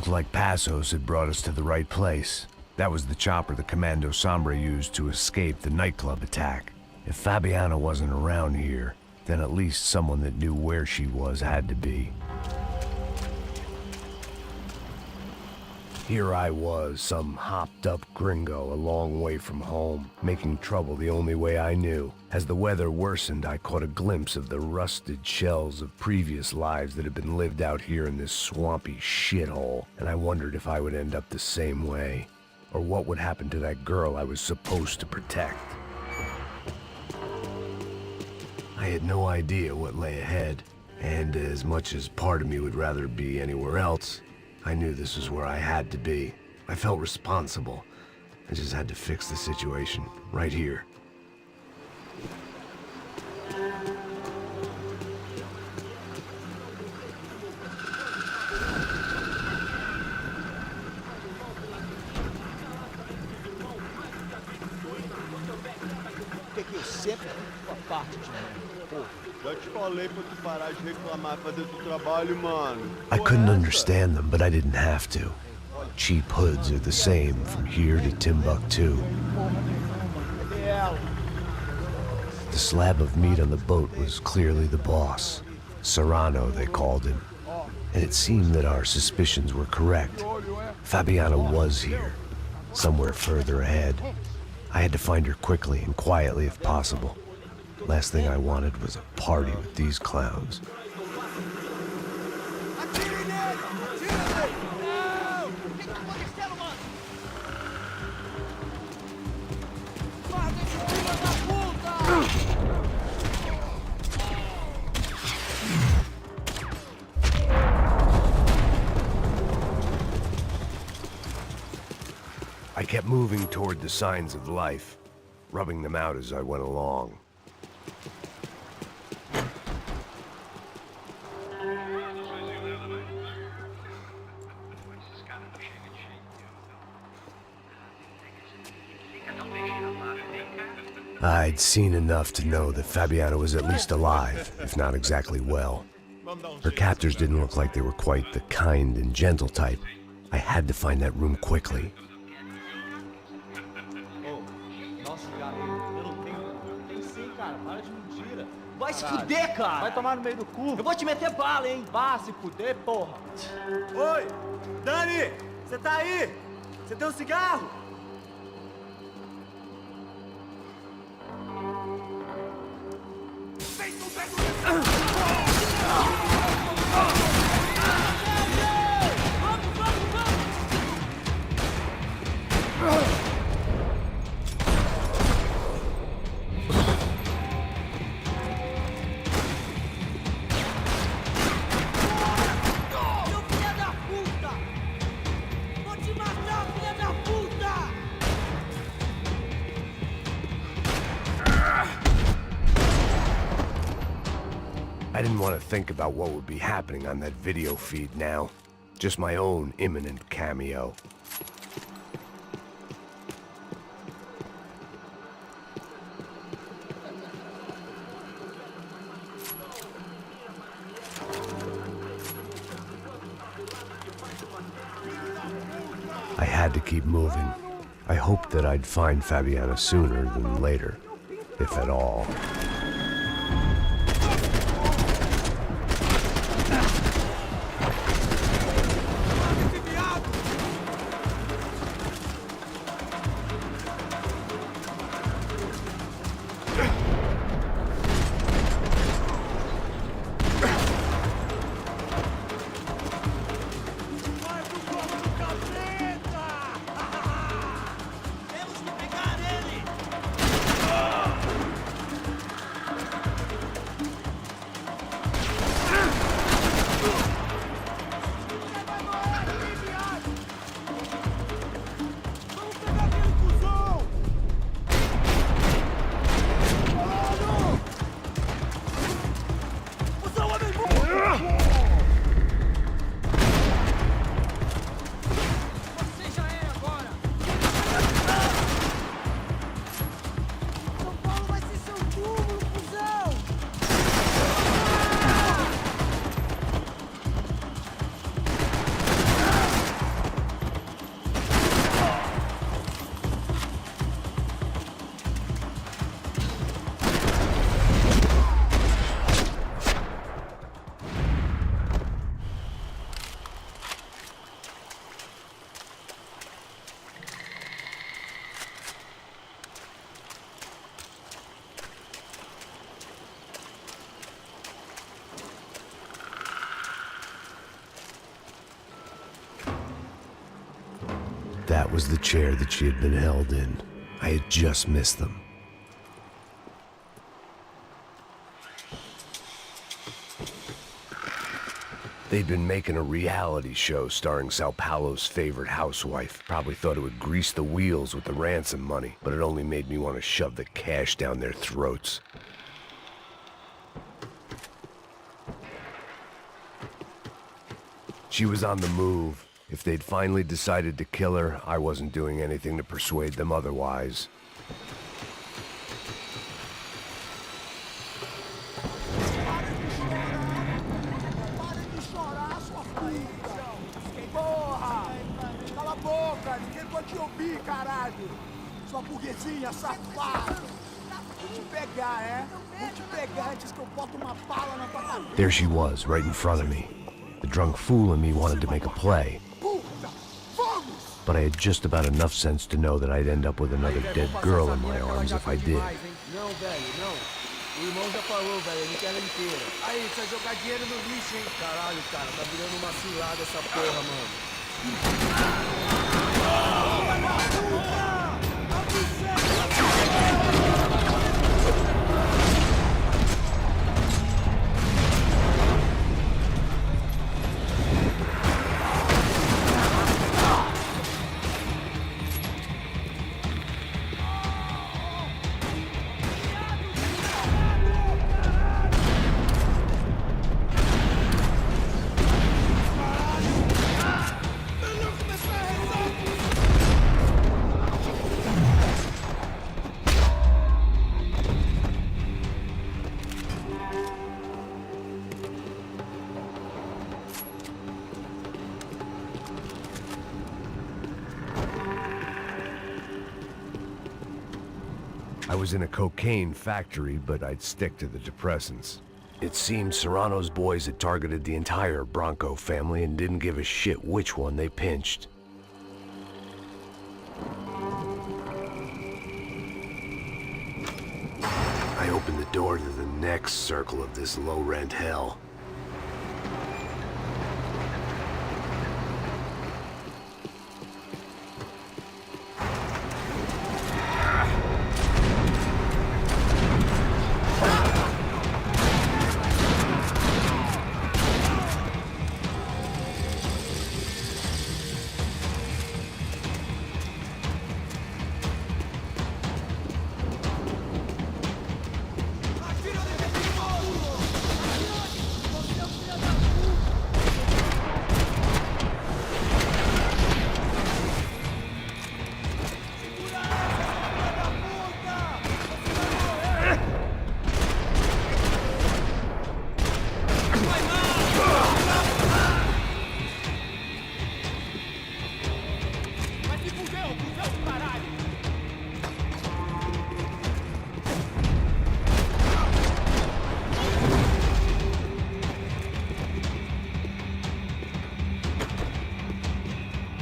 Looked like Passos had brought us to the right place. That was the chopper the Commando Sombra used to escape the nightclub attack. If Fabiana wasn't around here, then at least someone that knew where she was had to be. Here I was, some hopped-up gringo a long way from home, making trouble the only way I knew. As the weather worsened, I caught a glimpse of the rusted shells of previous lives that had been lived out here in this swampy shithole, and I wondered if I would end up the same way, or what would happen to that girl I was supposed to protect. I had no idea what lay ahead, and as much as part of me would rather be anywhere else, I knew this was where I had to be. I felt responsible. I just had to fix the situation, right here. Porque eu sempre fico a parte de mim, pô. Já te falei pra tu parar de reclamar e fazer teu trabalho, mano. I couldn't understand them, but I didn't have to. Cheap hoods are the same from here to Timbuktu. The slab of meat on the boat was clearly the boss. Serrano, they called him. And it seemed that our suspicions were correct. Fabiana was here, somewhere further ahead. I had to find her quickly and quietly if possible. Last thing I wanted was a party with these clowns. I kept moving toward the signs of life, rubbing them out as I went along. I'd seen enough to know that Fabiana was at least alive, if not exactly well. Her captors didn't look like they were quite the kind and gentle type. I had to find that room quickly. Vai se fuder, cara! Vai tomar no meio do cu! Eu vou te meter bala, hein? Vá se fuder, porra! Oi! Dani! Você tá aí? Você tem um cigarro? I didn't want to think about what would be happening on that video feed now. Just my own imminent cameo. I had to keep moving. I hoped that I'd find Fabiana sooner than later, if at all. That was the chair that she had been held in. I had just missed them. They'd been making a reality show starring Sao Paulo's favorite housewife. Probably thought it would grease the wheels with the ransom money, but it only made me want to shove the cash down their throats. She was on the move. If they'd finally decided to kill her, I wasn't doing anything to persuade them otherwise. Porra! Cala a boca! Ninguém pode te ouvir, caralho! Sua burguesinha safada! Vou te pegar, é? Vou te pegar antes que eu boto uma bala na tua cabeça! There she was, right in front of me. The drunk fool in me wanted to make a play. But I had just about enough sense to know that I'd end up with another dead girl in my arms if I did. Não, velho, não. O irmão já falou, velho, a ela inteira. Aí, precisa jogar dinheiro no lixo, hein? Caralho, cara, tá virando uma cilada essa porra, mano. I was in a cocaine factory, but I'd stick to the depressants. It seemed Serrano's boys had targeted the entire Bronco family and didn't give a shit which one they pinched. I opened the door to the next circle of this low-rent hell.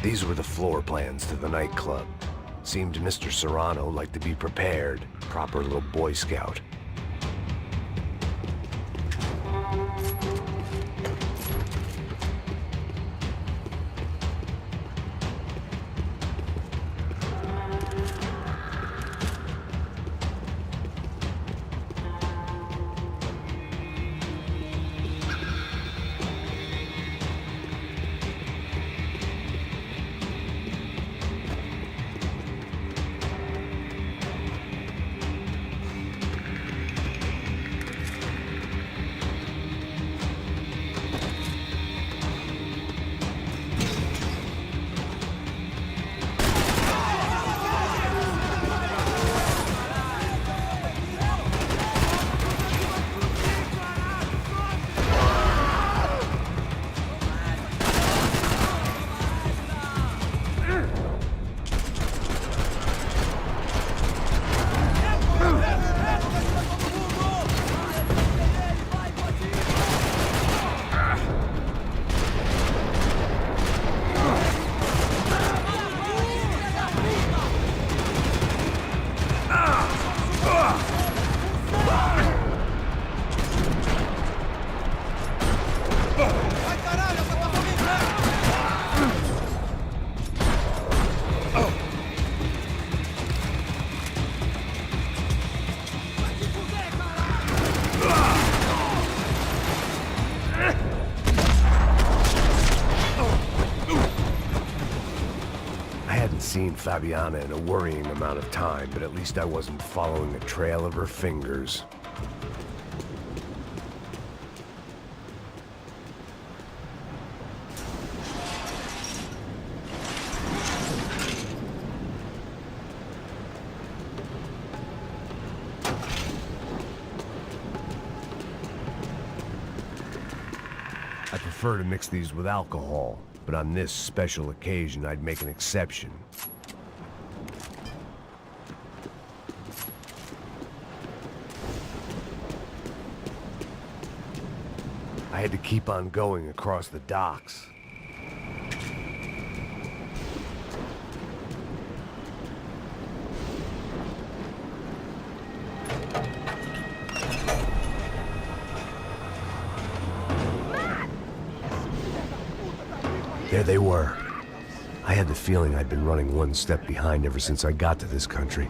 These were the floor plans to the nightclub. Seemed Mr. Serrano liked to be prepared, proper little Boy Scout. I hadn't seen Fabiana in a worrying amount of time, but at least I wasn't following a trail of her fingers. I prefer to mix these with alcohol, but on this special occasion, I'd make an exception. I had to keep on going across the docks. There they were. I had the feeling I'd been running one step behind ever since I got to this country.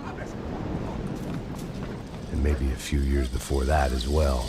And maybe a few years before that as well.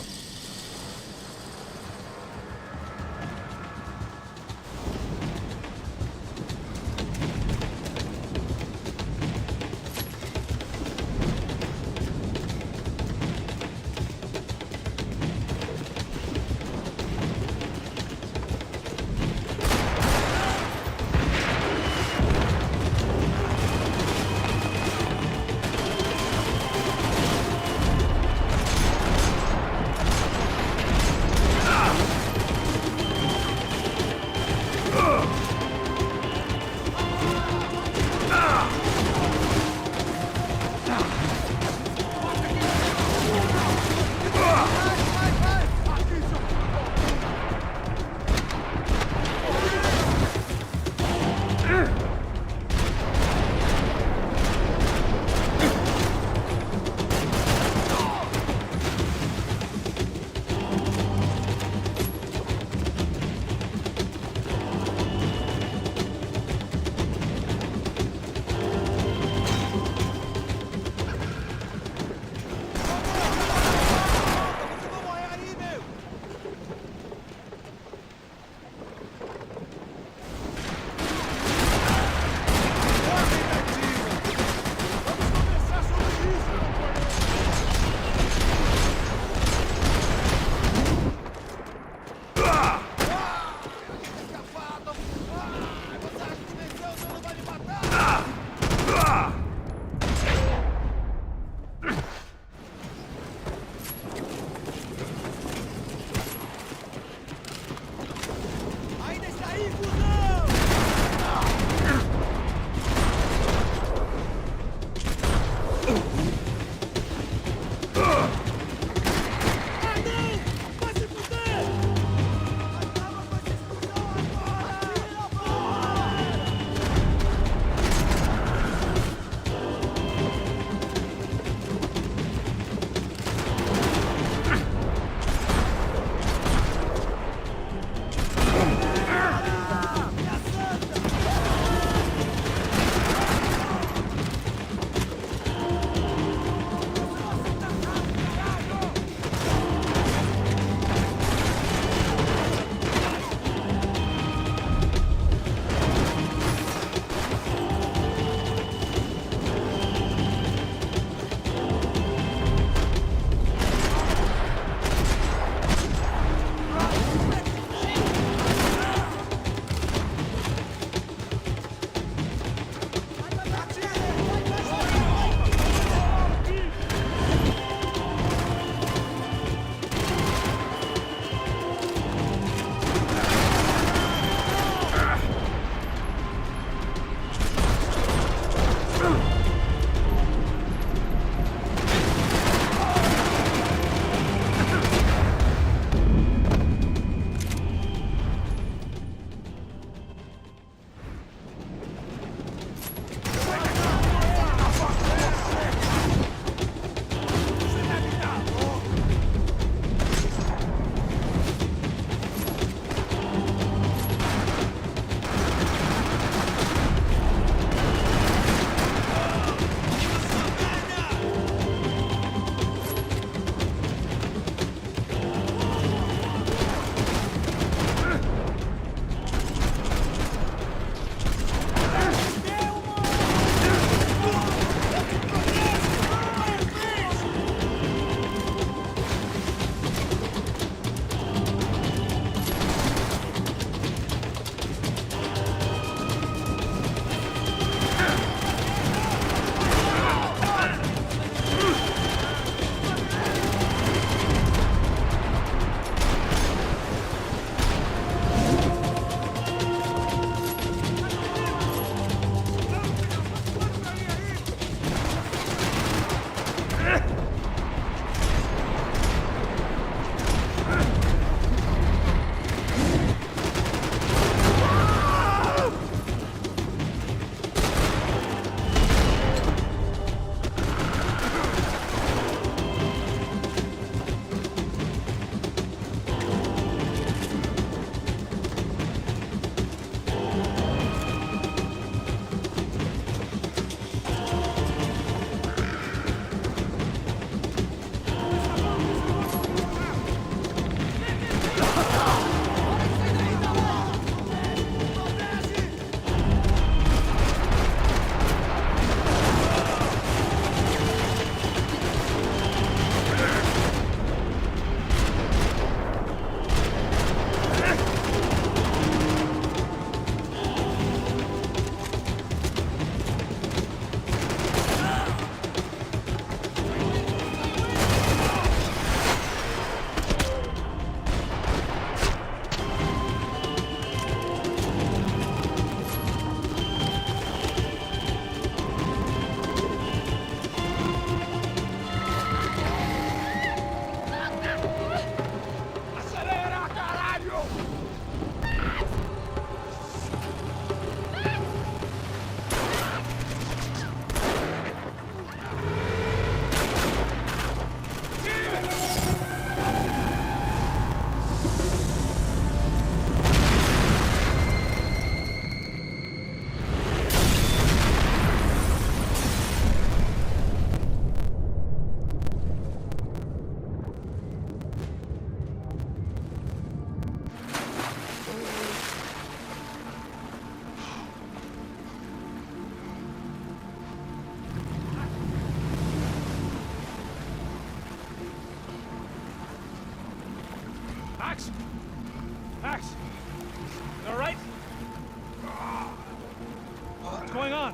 going on?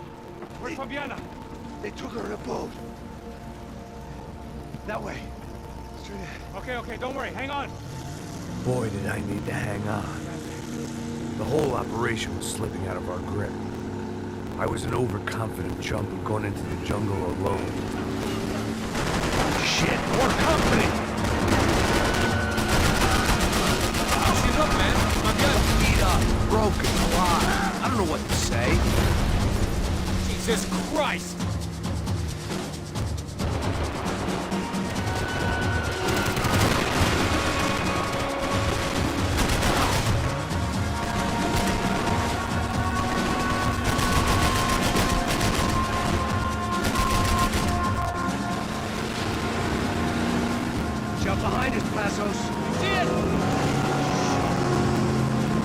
Where's Fabiana? They took her in a boat. That way. Straight ahead. Okay, don't worry, hang on. Boy, did I need to hang on. The whole operation was slipping out of our grip. I was an overconfident chump who'd gone into the jungle alone. Shit, more company! How's she look, man? Fabiana. Beat up, broken, alive. I don't know what to say. Jesus Christ! Jump behind us, Passos. See it?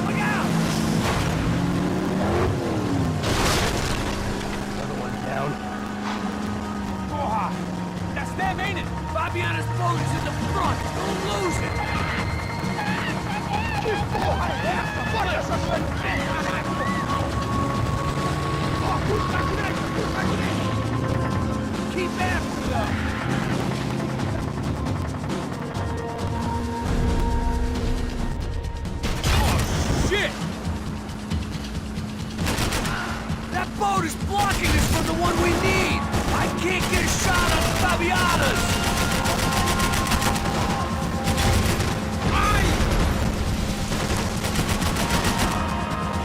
Look out! Another one down. Oh, that's them, ain't it? Fabiana's boat is in the front. Don't lose it. Keep after them. Shit! That boat is blocking us from the one we need! I can't get a shot on Fabiana's!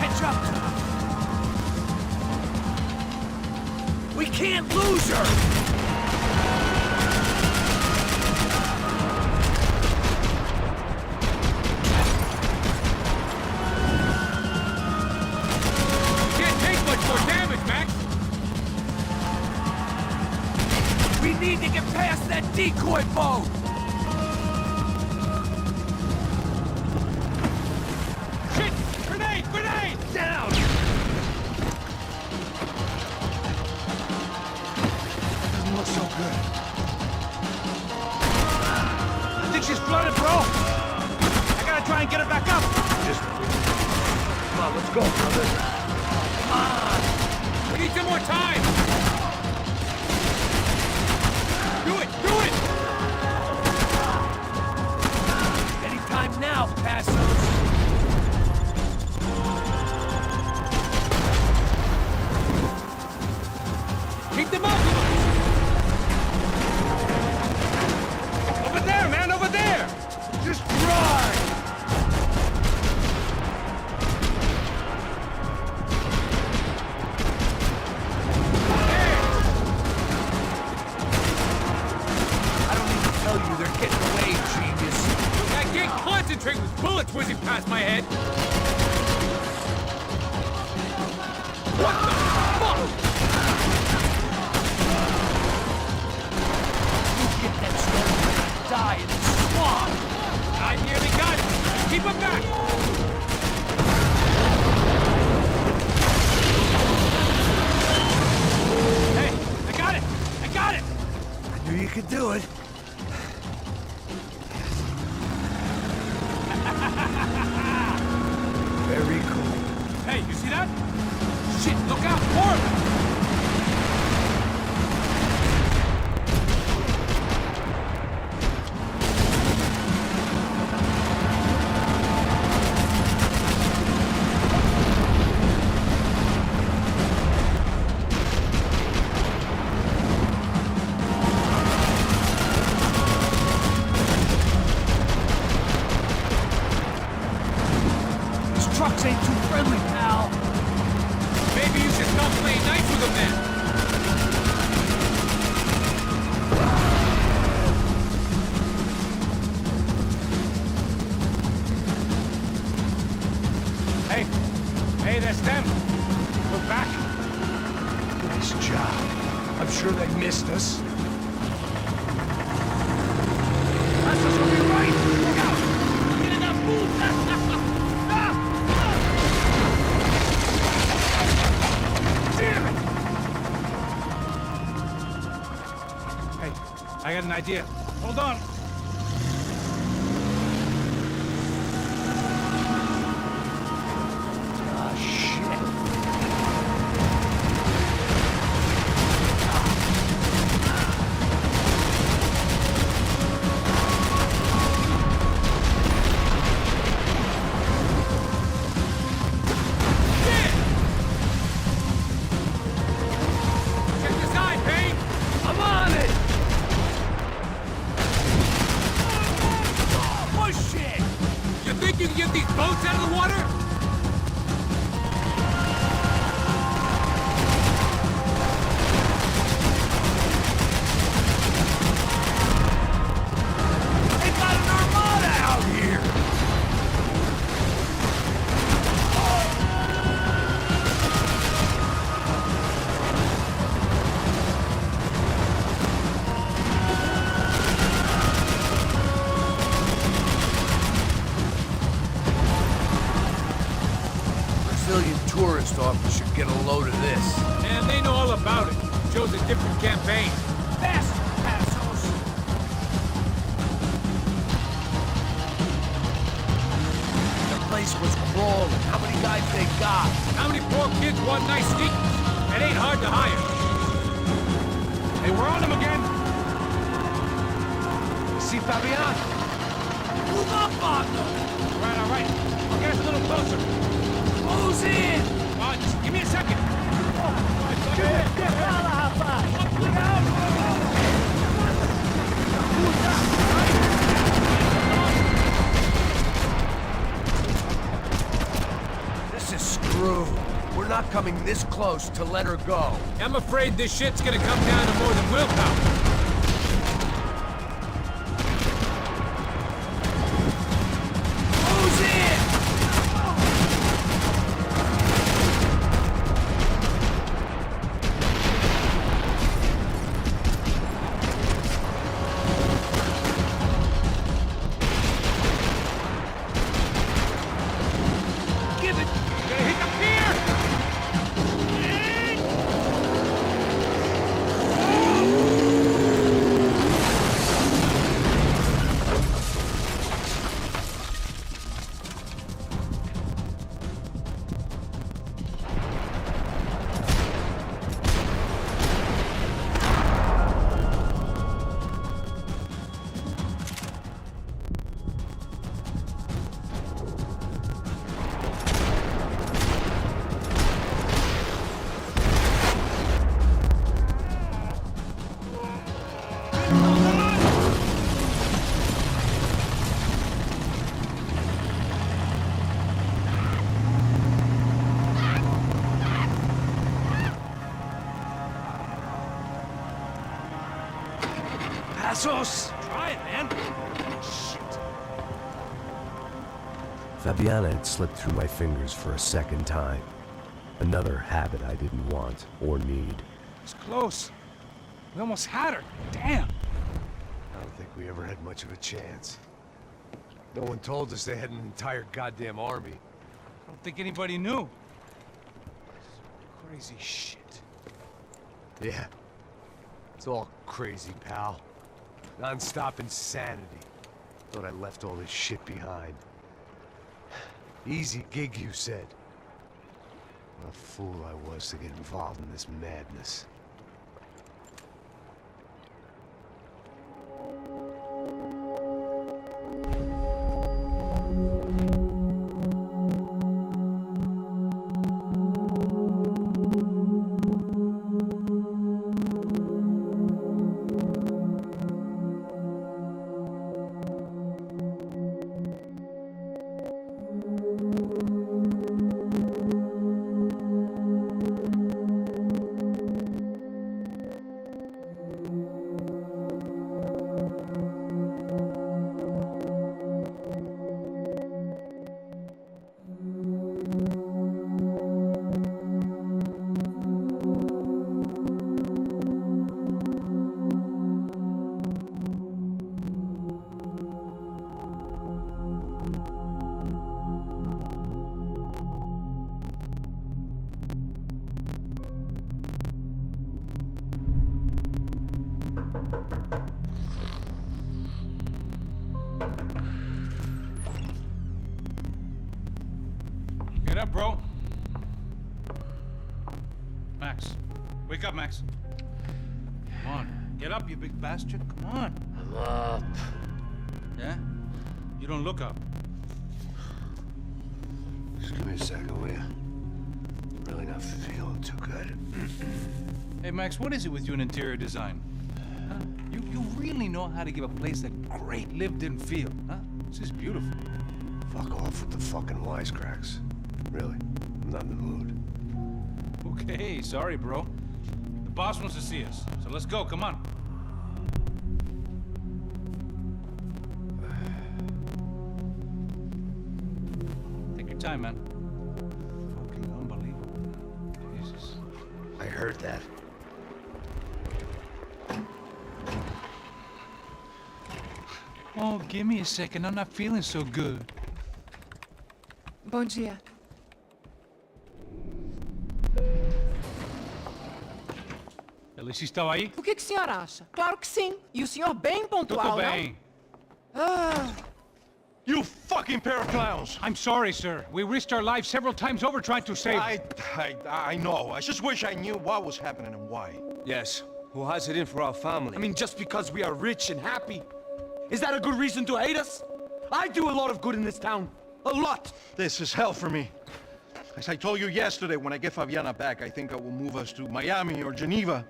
Catch up! We can't lose her! We need to get past that decoy boat! Shit! Grenade! Grenade! Down! Doesn't look so good. I think she's flooded, bro! I gotta try and get her back up! Just... Come on, let's go, brother. Come on! We need some more time! Do it! Do it! Anytime now, Passos! Keep them up! Over there, man! Over there! Just drive! Concentrate with bullets whizzing past my head! What the fuck?! You get that stone ready to die in this swamp! I nearly got it! Keep him back! Hey, I got it! I got it! I knew you could do it. Very cool. Hey, you see that? Shit, look out! More of them! Trucks ain't too friendly, pal. Maybe you should stop playing nice with them then. Hey, that's them. We're back. Nice job. I'm sure they missed us. That's us on your right. Look out! Get in that fool! I got an idea. Hold on. Ah, shit. post office should get a load of this. And they know all about it. Shows a different campaign. Fast, assholes! The place was crawling. How many guys they got? How many poor kids want nice sneakers? It ain't hard to hire. Hey, we're on them again. See Fabiani? Move up, Bogdan! All right. I'll get us a little closer. Close in! Just give me a second. This is screwed. We're not coming this close to let her go. I'm afraid this shit's gonna come down to more than willpower. Try it, man. Shit. Fabiana had slipped through my fingers for a second time. Another habit I didn't want or need. It's close. We almost had her. Damn. I don't think we ever had much of a chance. No one told us they had an entire goddamn army. I don't think anybody knew. Crazy shit. Yeah. It's all crazy, pal. Non-stop insanity. Thought I left all this shit behind. Easy gig, you said. What a fool I was to get involved in this madness. Get up, bro. Max. Wake up, Max. Come on. Get up, you big bastard. Come on. I'm up. Yeah? You don't look up. Just give me a second, will ya? Really not feeling too good. Hey, Max, what is it with you in interior design? Huh? You really know how to give a place a great lived-in feel, huh? This is beautiful. Fuck off with the fucking wisecracks. Really, I'm not in the mood. Okay, sorry, bro. The boss wants to see us, so let's go, come on. Take your time, man. Fucking unbelievable. Jesus. I heard that. Oh, give me a second. I'm not feeling so good. Bom dia. At least he estava aí. O que o senhor acha? Claro que sim. E o senhor bem pontual, Tudo bem. não? Ah, You fucking pair of clowns! I'm sorry, sir. We risked our lives several times over trying to save... I know. I just wish I knew what was happening and why. Yes, who has it in for our family? I mean, just because we are rich and happy, is that a good reason to hate us? I do a lot of good in this town. A lot! This is hell for me. As I told you yesterday, when I get Fabiana back, I think I will move us to Miami or Geneva.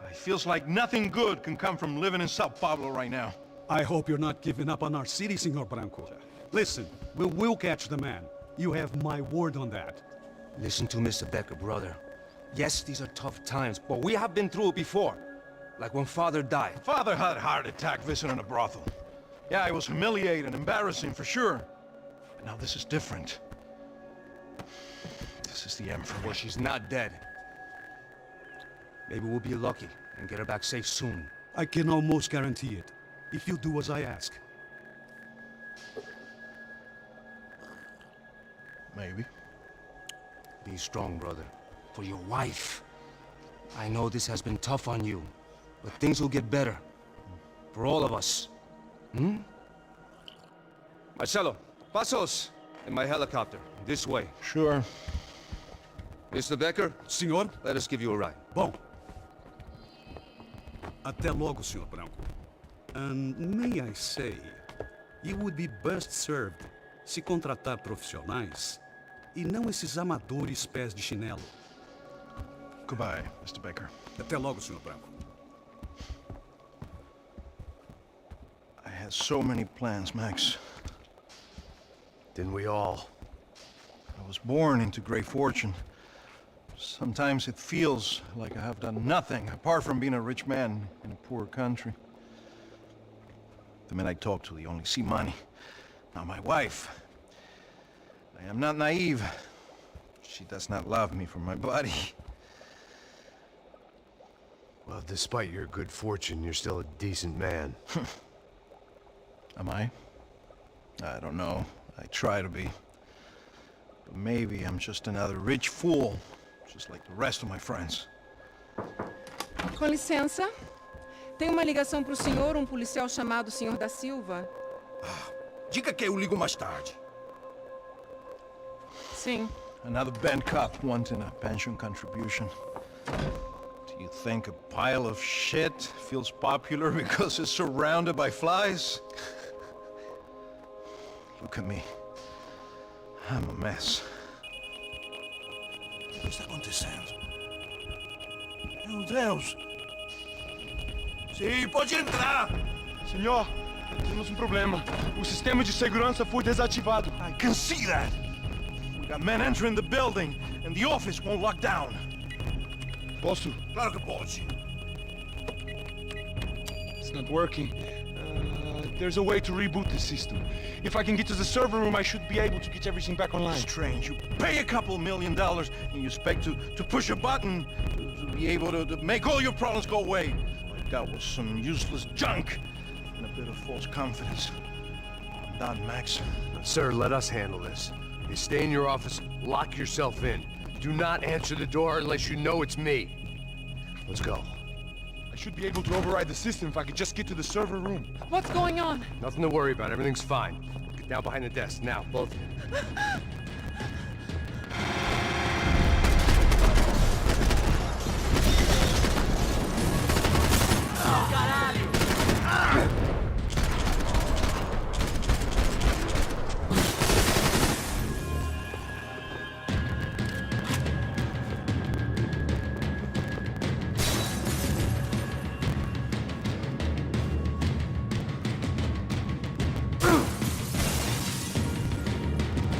It feels like nothing good can come from living in Sao Paulo right now. I hope you're not giving up on our city, Senor Branco. Listen, we will catch the man. You have my word on that. Listen to Mr. Becker, brother. Yes, these are tough times, but we have been through it before. Like when Father died. Father had a heart attack visiting a brothel. Yeah, it was humiliating, embarrassing for sure. But now this is different. This is the end for me. Well, she's not dead. Maybe we'll be lucky and get her back safe soon. I can almost guarantee it, if you do as I ask. Maybe. Be strong, brother. For your wife. I know this has been tough on you, but things will get better. For all of us. Hmm? Marcelo, pasos in my helicopter. This way. Sure. Mr. Becker, Senhor? let us give you a ride. Bom. Até logo, Senhor Branco. And may I say, you would be best served se contratar profissionais e não esses amadores pés de chinelo. Goodbye, Mr. Baker. Até logo, Senhor Branco. I had so many plans, Max. Didn't we all? I was born into great fortune. Sometimes it feels like I have done nothing apart from being a rich man in a poor country. The men I talk to, they only see money. Now my wife. I am not naive. She does not love me for my body. Well, despite your good fortune, you're still a decent man. Am I? I don't know. I try to be. But maybe I'm just another rich fool, just like the rest of my friends. com licença. Tem uma ligação pro senhor, um policial chamado Senhor da Silva. Diga que eu ligo mais tarde. Sim. Another band cop wanting a pension contribution. Do you think a pile of shit feels popular because it's surrounded by flies? Look at me. I'm a mess. O que está acontecendo? Meu Deus! Sim, pode entrar! Senhor, temos um problema. O sistema de segurança foi desativado. I can see that! We got men entering the building, and the office won't lock down. Posso? Claro que pode. It's not working. There's a way to reboot the system. If I can get to the server room, I should be able to get everything back online. Strange. You pay a couple $1 million, and you expect to push a button to be able to make all your problems go away. All I got was some useless junk and a bit of false confidence. I'm done, Max. Sir, let us handle this. You stay in your office, lock yourself in. Do not answer the door unless you know it's me. Let's go. I should be able to override the system if I could just get to the server room. What's going on? Nothing to worry about. Everything's fine. Get down behind the desk. Now, both of you.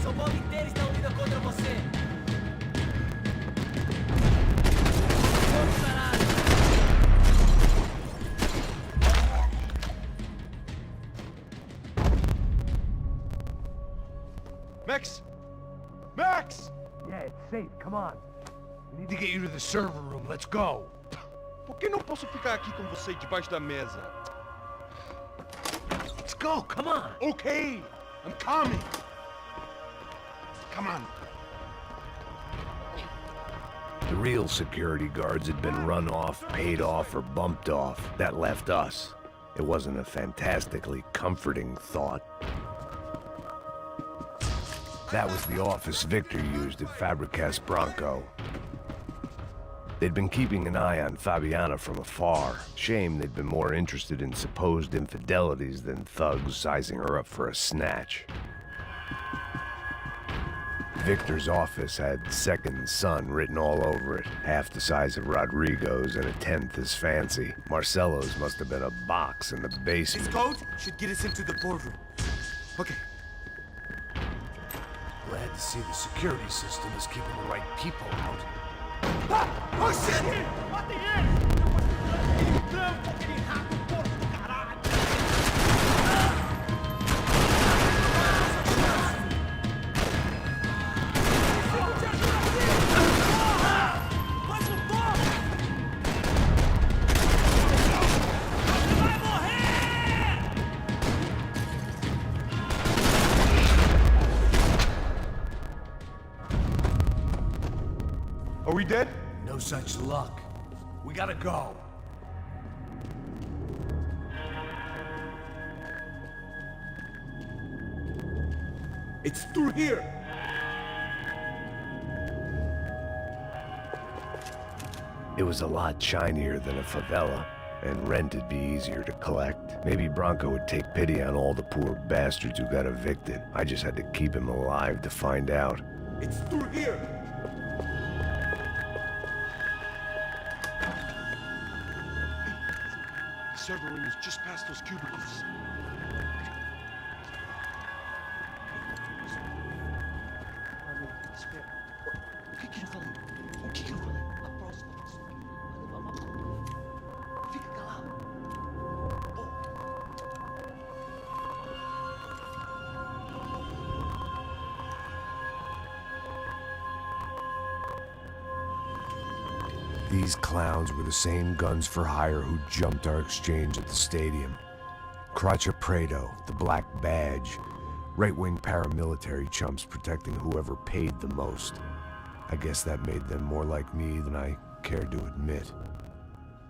São Paulo inteira está unida contra você. Vamos, caralho! Max! Max! Yeah, it's safe. Come on. We need to get you to the server room. Let's go. Por que não posso ficar aqui com você debaixo da mesa? Let's go. Come on. Okay, I'm coming. Come on. The real security guards had been run off, paid off, or bumped off. That left us. It wasn't a fantastically comforting thought. That was the office Victor used at Fabricas Bronco. They'd been keeping an eye on Fabiana from afar. Shame they'd been more interested in supposed infidelities than thugs sizing her up for a snatch. Victor's office had second son written all over it, half the size of Rodrigo's and a tenth as fancy. Marcelo's must have been a box in the basement. This code should get us into the boardroom. Okay. Glad to see the security system is keeping the right people out. Oh shit! Are we dead? No such luck. We gotta go. It's through here! It was a lot shinier than a favela, and rent'd be easier to collect. Maybe Bronco would take pity on all the poor bastards who got evicted. I just had to keep him alive to find out. It's through here! The server room is just past those cubicles. O que eu falei? O que eu falei? A próxima pessoa que vai levar uma bola. Fica calado. These clowns were the same guns for hire who jumped our exchange at the stadium. Crotcha Prado, the Black Badge. Right-wing paramilitary chumps protecting whoever paid the most. I guess that made them more like me than I cared to admit.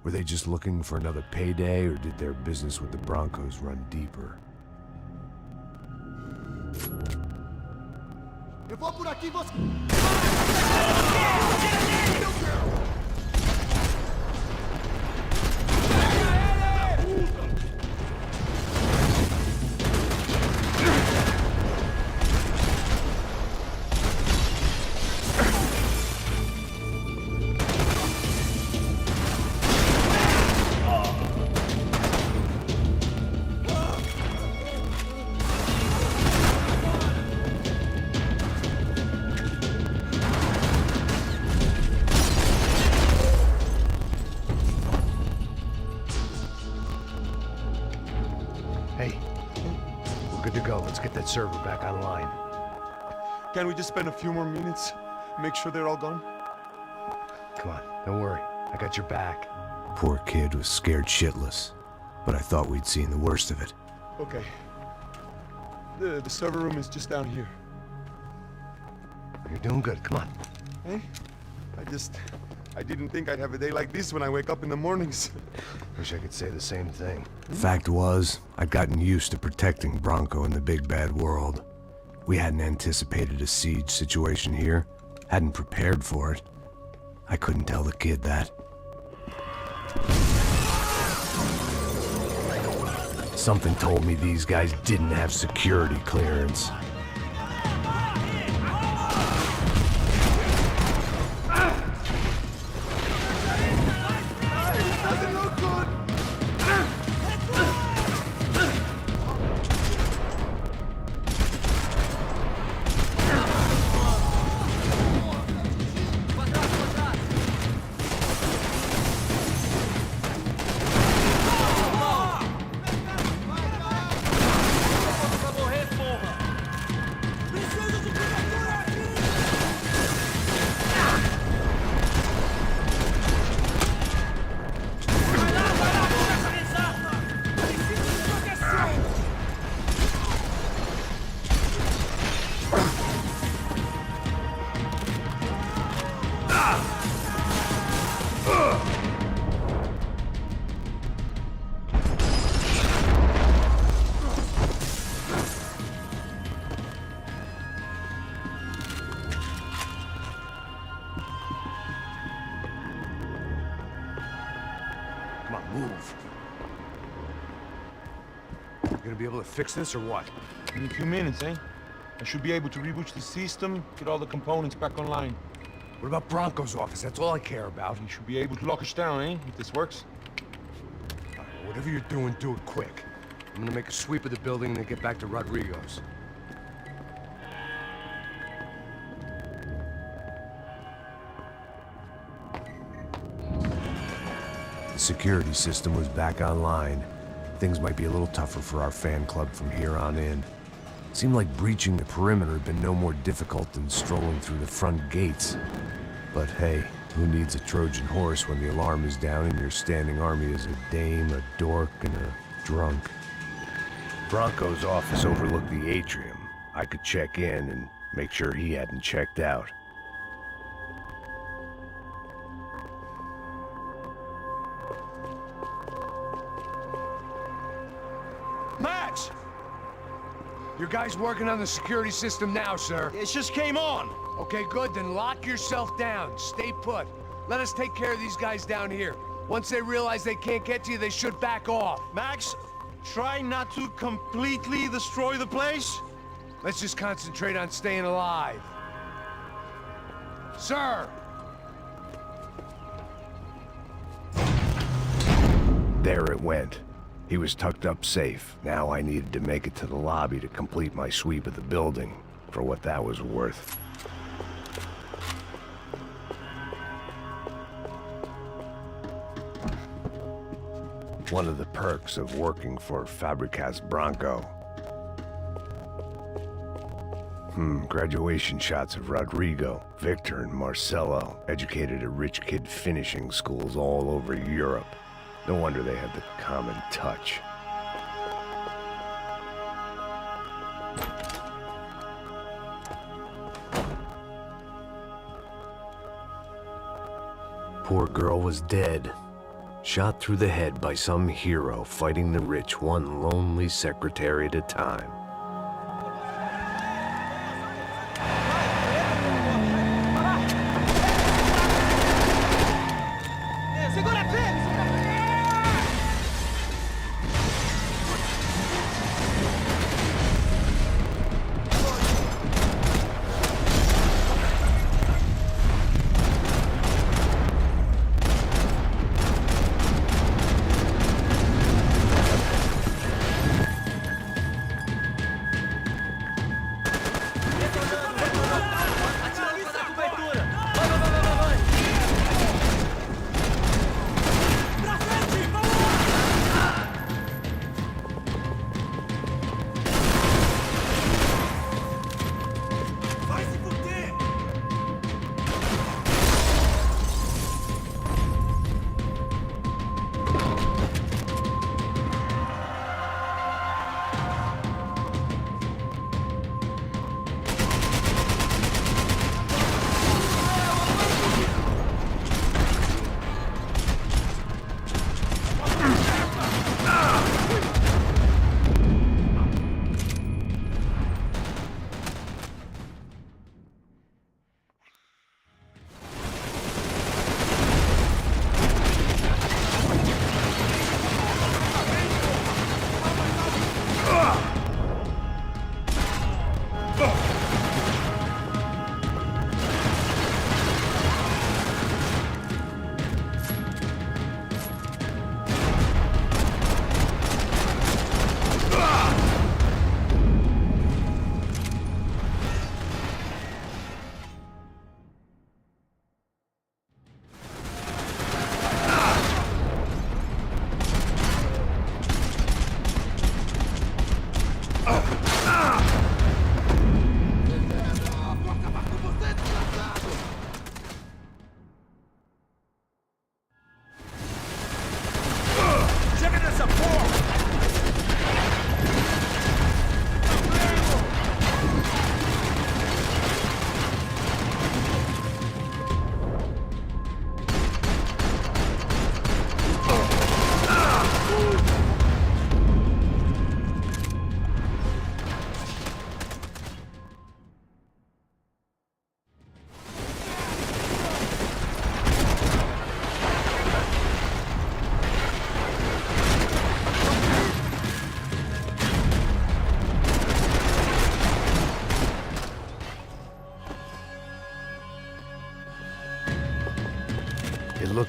Were they just looking for another payday, or did their business with the Broncos run deeper? Eu vou por aqui, você... Hey, we're good to go. Let's get that server back online. Can't we just spend a few more minutes? Make sure they're all gone? Come on, don't worry. I got your back. Poor kid was scared shitless, but I thought we'd seen the worst of it. Okay. The server room is just down here. You're doing good. Come on. Hey? I didn't think I'd have a day like this when I wake up in the mornings. Wish I could say the same thing. Fact was, I'd gotten used to protecting Bronco in the big bad world. We hadn't anticipated a siege situation here, hadn't prepared for it. I couldn't tell the kid that. Something told me these guys didn't have security clearance. Come on, move. You gonna be able to fix this or what? In a few minutes, eh? I should be able to reboot the system, get all the components back online. What about Bronco's office? That's all I care about. You should be able to lock us down, eh? If this works. Whatever you're doing, do it quick. I'm gonna make a sweep of the building and then get back to Rodrigo's. The security system was back online. Things might be a little tougher for our fan club from here on in. Seemed like breaching the perimeter had been no more difficult than strolling through the front gates. But hey, who needs a Trojan horse when the alarm is down and your standing army is a dame, a dork, and a drunk? Bronco's office overlooked the atrium. I could check in and make sure he hadn't checked out. Max! Your guys working on the security system now, sir. It just came on. Okay, good, then lock yourself down. Stay put. Let us take care of these guys down here. Once they realize they can't get to you, they should back off. Max, try not to completely destroy the place. Let's just concentrate on staying alive. Sir! There it went. He was tucked up safe. Now I needed to make it to the lobby to complete my sweep of the building, for what that was worth. One of the perks of working for Fabricas Bronco. Graduation shots of Rodrigo, Victor, and Marcelo, educated at rich kid finishing schools all over Europe. No wonder they had the common touch. Poor girl was dead. Shot through the head by some hero fighting the rich one lonely secretary at a time.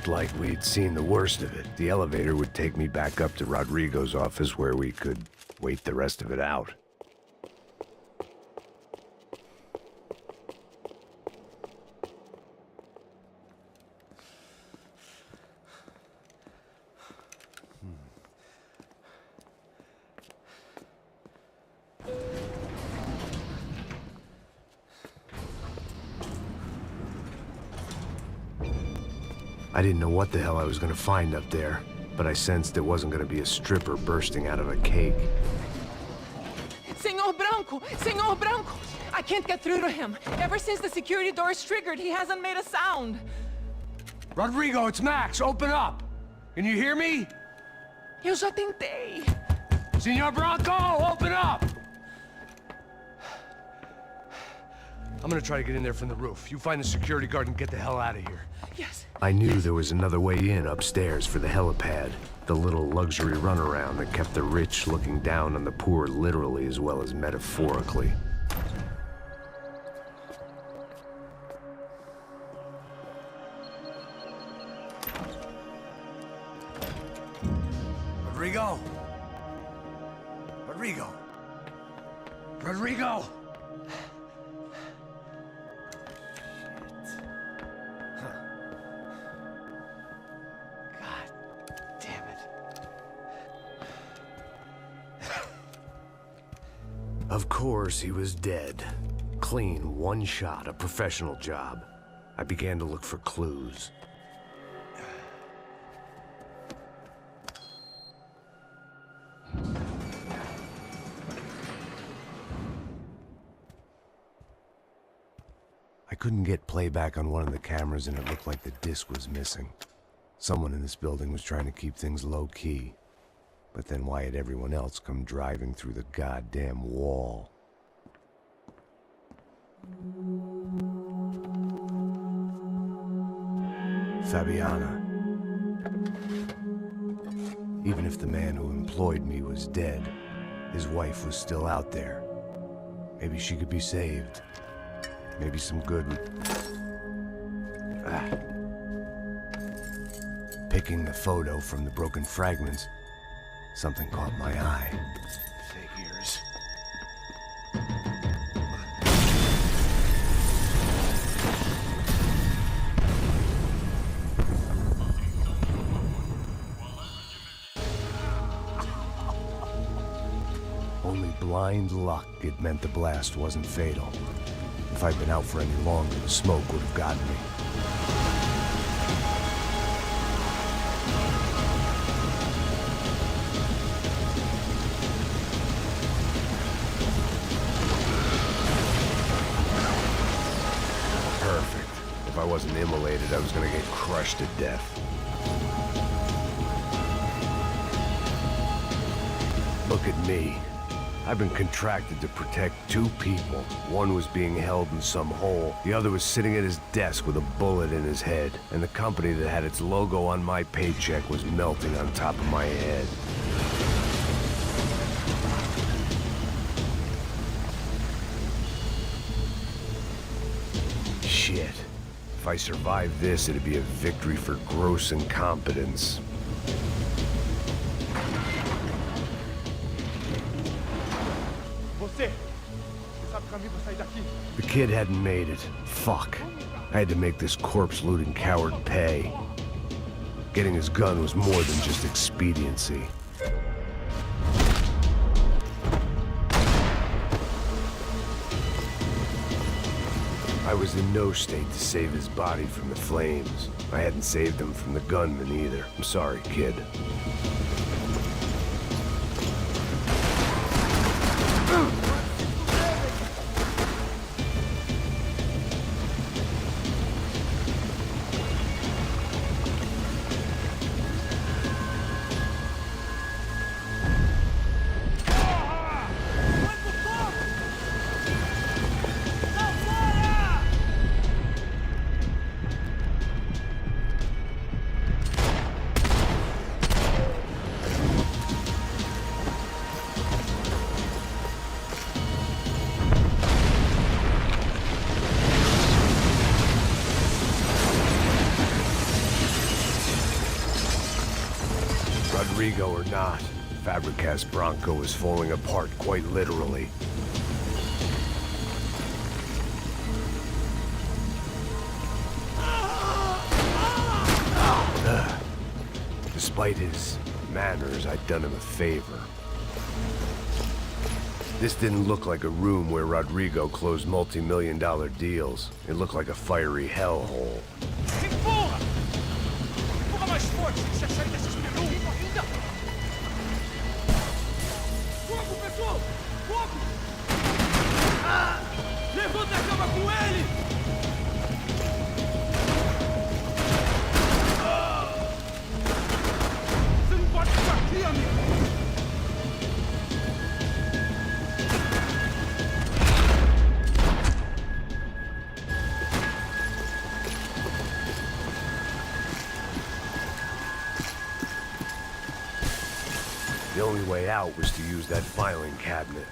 looked like we'd seen the worst of it. The elevator would take me back up to Rodrigo's office where we could wait the rest of it out. I didn't know what the hell I was gonna find up there, but I sensed it wasn't gonna be a stripper bursting out of a cake. Senor Branco! Senor Branco! I can't get through to him. Ever since the security door is triggered, he hasn't made a sound. Rodrigo, it's Max! Open up! Can you hear me? Eu já tentei. Senor Branco, open up! I'm gonna try to get in there from the roof. You find the security guard and get the hell out of here. Yes. I knew there was another way in upstairs for the helipad. The little luxury runaround that kept the rich looking down on the poor literally as well as metaphorically. Rodrigo! Rodrigo! Rodrigo! Of course, he was dead. Clean, one shot, a professional job. I began to look for clues. I couldn't get playback on one of the cameras and it looked like the disc was missing. Someone in this building was trying to keep things low-key. But then why had everyone else come driving through the goddamn wall? Fabiana. Even if the man who employed me was dead, his wife was still out there. Maybe she could be saved. Maybe some good would... Picking the photo from the broken fragments, something caught my eye. Figures. Only blind luck it meant the blast wasn't fatal. If I'd been out for any longer, the smoke would have gotten me. If I wasn't immolated, I was gonna get crushed to death. Look at me. I've been contracted to protect two people. One was being held in some hole. The other was sitting at his desk with a bullet in his head. And the company that had its logo on my paycheck was melting on top of my head. Shit. If I survived this, it'd be a victory for gross incompetence. The kid hadn't made it. Fuck. I had to make this corpse-looting coward pay. Getting his gun was more than just expediency. I was in no state to save his body from the flames. I hadn't saved him from the gunman either. I'm sorry, kid. Rodrigo or not, Fabregas Bronco is falling apart quite literally. Despite his manners, I'd done him a favor. This didn't look like a room where Rodrigo closed multi-million-dollar deals. It looked like a fiery hellhole. Empurra! Empurra mais forte! Deixa eu sair desses peru! Ainda! Fogo, pessoal! Fogo! Ah! Levanta e acaba com ele! Ah! Você não pode ficar aqui, amigo! The only way out was to use that filing cabinet.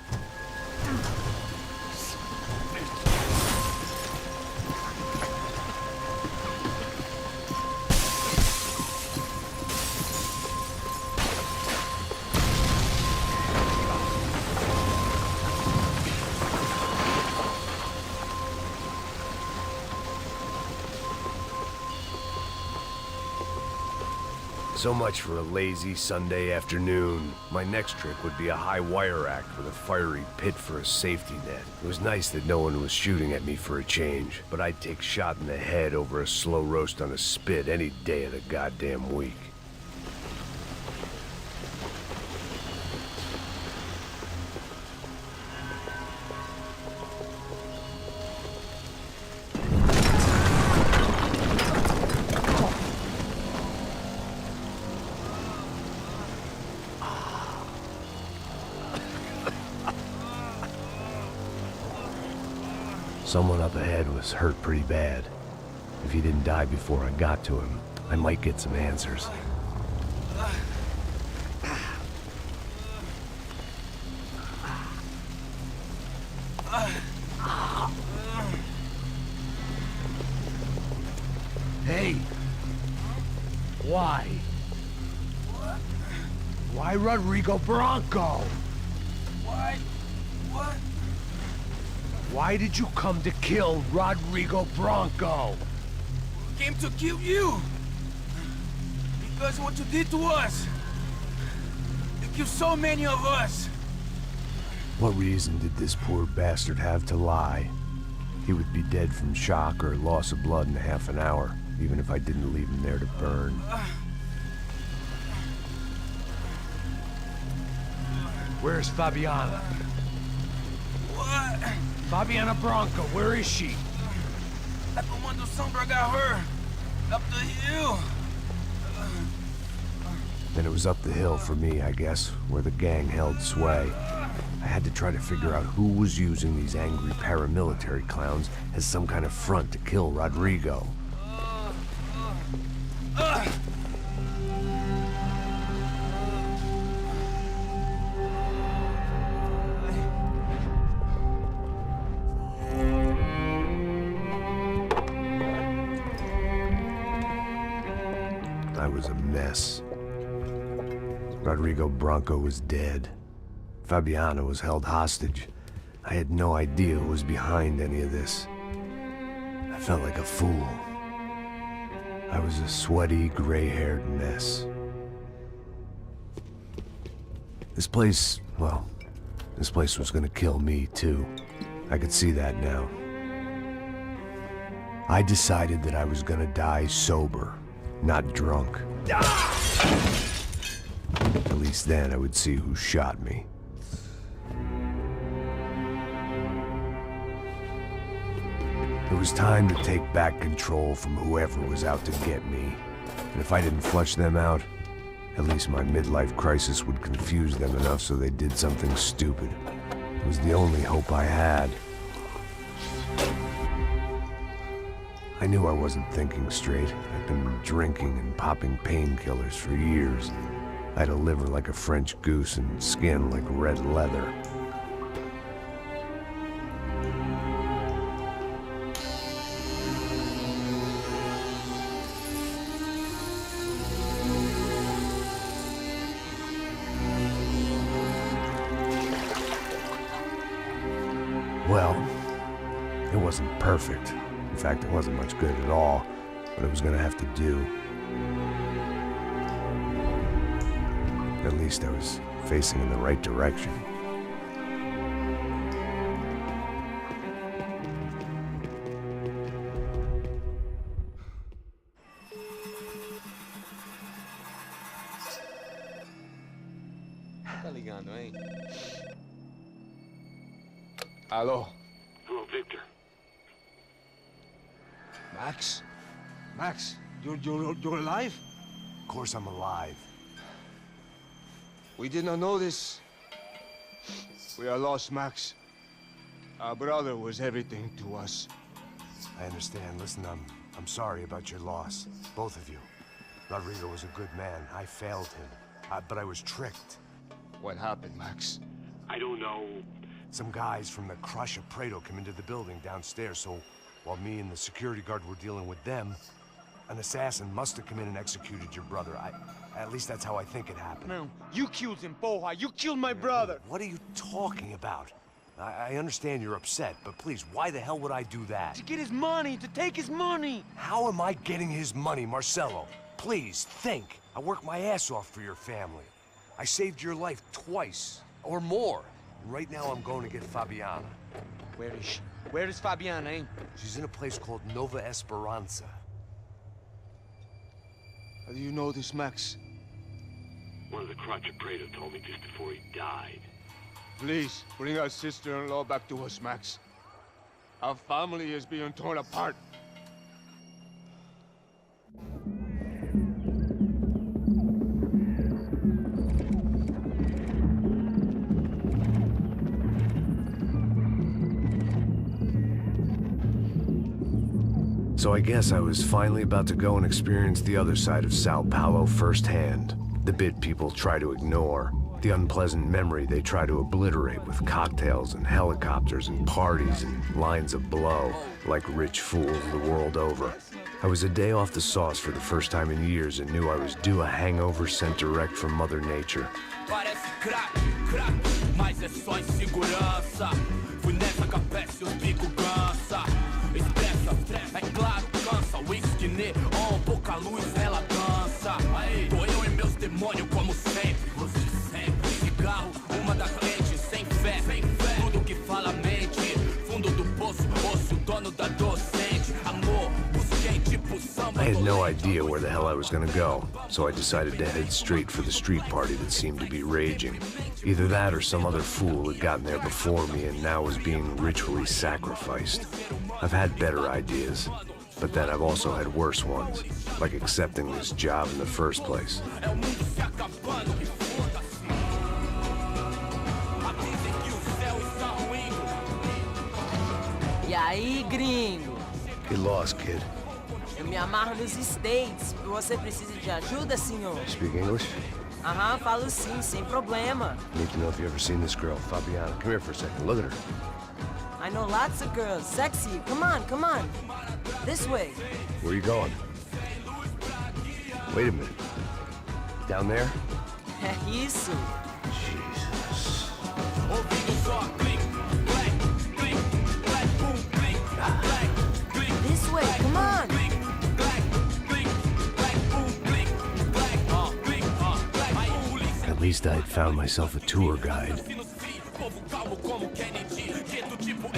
So much for a lazy Sunday afternoon. My next trick would be a high wire act with a fiery pit for a safety net. It was nice that no one was shooting at me for a change, but I'd take shot in the head over a slow roast on a spit any day of the goddamn week. Someone up ahead was hurt pretty bad. If he didn't die before I got to him, I might get some answers. Hey! Why? Why Rodrigo Bronco? Why? What? Why did you come to kill Rodrigo Bronco? Came to kill you! Because what you did to us! You killed so many of us! What reason did this poor bastard have to lie? He would be dead from shock or loss of blood in half an hour, even if I didn't leave him there to burn. Where's Fabiana? What? Fabiana Bronco, where is she? A Comando Sombra got her! Up the hill! Then it was up the hill for me, I guess, where the gang held sway. I had to try to figure out who was using these angry paramilitary clowns as some kind of front to kill Rodrigo. I was a mess. Rodrigo Bronco was dead. Fabiana was held hostage. I had no idea who was behind any of this. I felt like a fool. I was a sweaty, gray-haired mess. This place, well, this place was gonna kill me too. I could see that now. I decided that I was gonna die sober, not drunk. At least then I would see who shot me. It was time to take back control from whoever was out to get me. And if I didn't flush them out, at least my midlife crisis would confuse them enough so they did something stupid. It was the only hope I had. I knew I wasn't thinking straight. I'd been drinking and popping painkillers for years. I had a liver like a French goose and skin like red leather. Well, it wasn't perfect. In fact, it wasn't much good at all, but it was gonna have to do. At least I was facing in the right direction. Tá ligando, hein? Alô? Hello, Victor. Max? Max, you're alive? Of course I'm alive. We did not know this. We are lost, Max. Our brother was everything to us. I understand. Listen, I'm sorry about your loss. Both of you. Rodrigo was a good man. I failed him. But I was tricked. What happened, Max? I don't know. Some guys from the Crush of Prado came into the building downstairs, so while me and the security guard were dealing with them, an assassin must have come in and executed your brother. At least that's how I think it happened. No, you killed him, Porra. You killed my brother. What are you talking about? I understand you're upset, but please, why the hell would I do that? To get his money, to take his money. How am I getting his money, Marcelo? Please, think. I worked my ass off for your family. I saved your life twice, or more. Right now I'm going to get Fabiana. Where is she? Where is Fabiana, eh? She's in a place called Nova Esperanza. How do you know this, Max? One of the Crotch of Prado told me just before he died. Please, bring our sister-in-law back to us, Max. Our family is being torn apart. So I guess I was finally about to go and experience the other side of Sao Paulo firsthand. The bit people try to ignore. The unpleasant memory they try to obliterate with cocktails and helicopters and parties and lines of blow, like rich fools the world over. I was a day off the sauce for the first time in years and knew I was due a hangover sent direct from Mother Nature. Parece crack, mas é só insegurança. Fui nessa capete, o bico cansa. Expressa, é claro, cansa. Whisky neon, pouca luz, ela dança. Tô eu e meus demônios como sempre. Você sempre. Cigarro, uma da frente, sem fé. Tudo que fala mente. Fundo do poço, osso, dono da docente. Amor, busquei tipo samba. I had no idea where the hell I was gonna go, so I decided to head straight for the street party that seemed to be raging. Either that or some other fool had gotten there before me and now was being ritually sacrificed. I've had better ideas, but then I've also had worse ones, like accepting this job in the first place. E aí, gringo? Get lost, kid. Eu me amarro nos States. Você precisa de ajuda, senhor? Speak English? Aham, falo sim, sem problema. Need to know if you've ever seen this girl, Fabiana. Come here for a second. Look at her. I know lots of girls. Sexy. Come on, come on. This way. Where are you going? Wait a minute. Down there? É isso. Jesus. This way, come on. At least I'd found myself a tour guide. Povo calmo como Kennedy, gueto tipo